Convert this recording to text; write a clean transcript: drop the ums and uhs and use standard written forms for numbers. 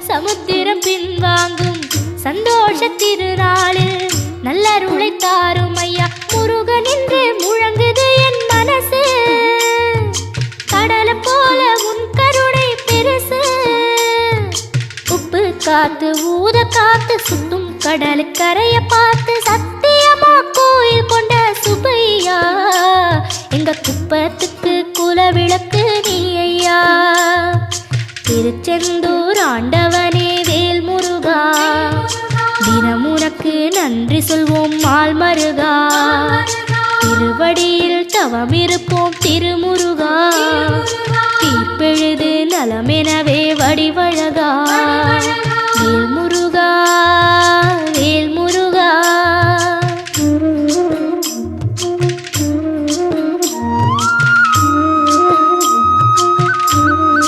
சமுத்திரம் பின்வாங்கும் சந்தோஷ திருநாளில் நல்லருளை தாரும் ஐயா முருகன் என்று முழங்குது என் மனசு கடலை போல உன் கருணை பெருசு உப்பு காத்து ஊத காத்து சுத்தும் கடலுக்கரைய பார்த்து சத்தியமா கோயில் கொண்ட சுபையா எங்க குப்பத்துக்கு குலவிளக்கு நீ ஐயா திருச்செந்தூர் ஆண்டவனே வேல் முருகா தினம் உனக்கு நன்றி சொல்வோம் மால் மருகா திருவடியில் தவம் இருப்போம் திருமுருகா தீர்ப்பெழுது நலமெனவே வடிவழகா